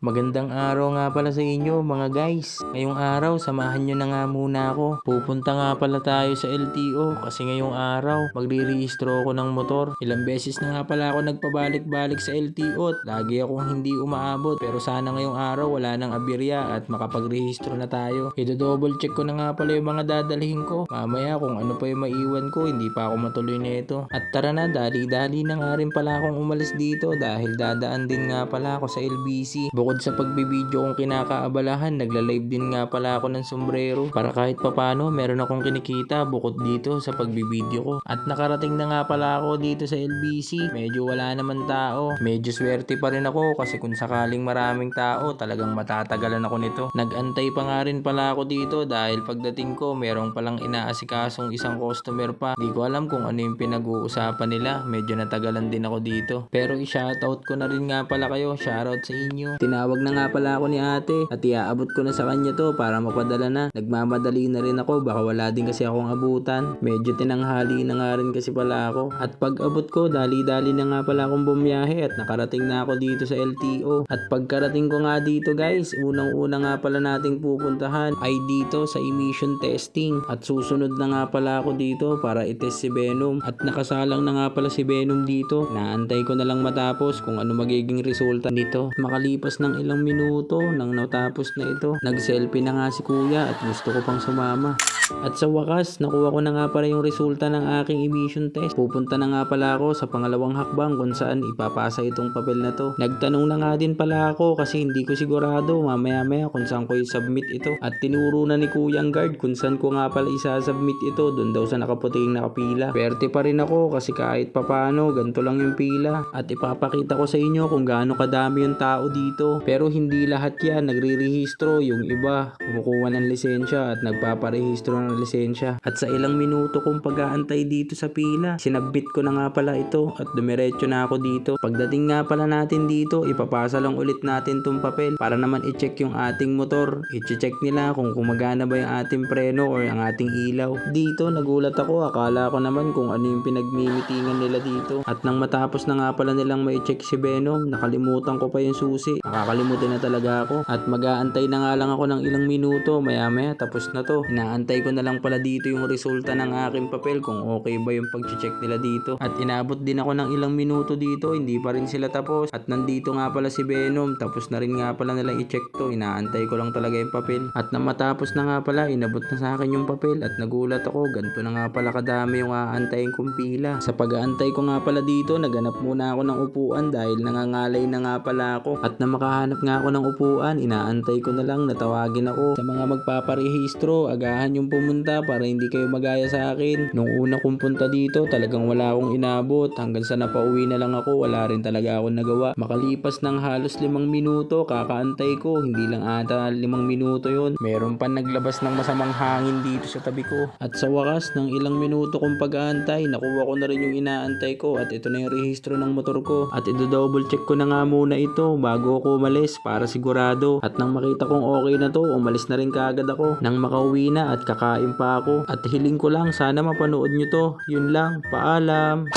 Magandang araw nga pala sa inyo mga guys. Ngayong araw, samahan nyo na nga muna ako. Pupunta nga pala tayo sa LTO kasi ngayong araw, magre-rehistro ako ng motor. Ilang beses na nga pala ako nagpabalik-balik sa LTO at lagi akong hindi umaabot. Pero sana ngayong araw wala nang aberya at makapag-rehistro na tayo. I-double check ko na nga pala yung mga dadalhin ko. Mamaya kung ano pa yung maiwan ko, hindi pa ako matuloy na ito. At tara na, dali-dali na nga rin pala akong umalis dito dahil dadaan din nga pala ako sa LBC. Bukod sa pagbibideo kong kinakaabalahan, nagla-live din nga pala ako ng sombrero para kahit papano meron akong kinikita bukod dito sa pagbibideo ko. At nakarating na nga pala ako dito sa LBC. Medyo wala naman tao. Medyo swerte pa rin ako kasi kung sakaling maraming tao, talagang matatagalan ako nito. Nagantay pa nga rin pala ako dito dahil pagdating ko, merong palang inaasikasong isang customer pa. Di ko alam kung ano yung pinag-uusapan nila. Medyo natagalan din ako dito. Pero i-shoutout ko na rin nga pala kayo. Shoutout sa inyo. Tinawag na nga pala ako ni ate at iaabot ko na sa kanya to para mapadala na. Nagmamadali na rin ako, baka wala din kasi akong abutan. Medyo tinanghali na nga rin kasi pala ako. At pag abot ko, dali-dali na nga pala akong bumiyahe at nakarating na ako dito sa LTO. At pagkarating ko nga dito guys, unang-una nga pala nating pupuntahan ay dito sa emission testing. At susunod na nga pala ako dito para itest si Venom. At nakasalang na nga pala si Venom dito. Naantay ko na lang matapos kung ano magiging resulta nito. Makalipas ng ilang minuto nang natapos na ito, nag-selfie na nga si kuya at gusto ko pang sumama. At sa wakas, nakuha ko na nga pala yung resulta ng aking emission test. Pupunta na nga pala ako sa pangalawang hakbang kung saan ipapasa itong papel na to. Nagtanong na nga din pala ako kasi hindi ko sigurado mamaya-maya kung saan ko i-submit ito. At tinuro na ni kuyang guard kung saan ko nga pala isa-submit ito, doon daw sa nakaputing nakapila. Pwerte pa rin ako kasi kahit papano, ganito lang yung pila. At ipapakita ko sa inyo kung gaano kadami yung tao dito. Pero hindi lahat yan nagre-rehistro. Yung iba, kumukuha ng lisensya at nagpaparehistro ng lisensya. At sa ilang minuto kong pag-aantay dito sa pila, sinabit ko na nga pala ito at dumiretso na ako dito. Pagdating nga pala natin dito, ipapasa lang ulit natin tong papel para naman i-check yung ating motor. I-check nila kung gumagana ba yung ating preno or ang ating ilaw. Dito nagulat ako, akala ko naman kung ano yung pinagmimitingan nila dito. At nang matapos na nga pala nilang ma-check si Venom, nakalimutan ko pa yung susi. Nakakalimutan na talaga ako. At mag-aantay na nga lang ako ng ilang minuto, maya-maya tapos na to. Inaantay ko na lang pala dito yung resulta ng aking papel kung okay ba yung pag-check nila dito. At inabot din ako ng ilang minuto dito, hindi pa rin sila tapos. At nandito nga pala si Venom, tapos na rin nga pala nila i-check to. Inaantay ko lang talaga yung papel. At nang matapos na nga pala, inabot na sa akin yung papel at nagulat ako, ganito na nga pala kadami yung aantayin kong pila. Sa pag-aantay ko nga pala dito, naganap muna ako ng upuan dahil nangangalay na nga pala ako. At na makahanap nga ako ng upuan, inaantay ko na lang na tawagin ako. Sa mga magpaparehistro, agahan yung pumunta para hindi kayo magaya sa akin. Nung una kong punta dito, talagang wala akong inabot. Hanggang sa napauwi na lang ako, wala rin talaga akong nagawa. Makalipas ng halos 5 minuto, kakaantay ko. Hindi lang ata 5 minuto yon. Meron pa naglabas ng masamang hangin dito sa tabi ko. At sa wakas, ng ilang minuto kong pag-aantay, nakuha ko na rin yung inaantay ko. At ito na yung rehistro ng motor ko. At i-double check ko na nga muna ito bago ako umalis para sigurado. At nang makita kong okay na to, umalis na rin kaagad ako. Nang makauwi na at kakain pa ako. At hiling ko lang, sana mapanood nyo to. Yun lang, paalam.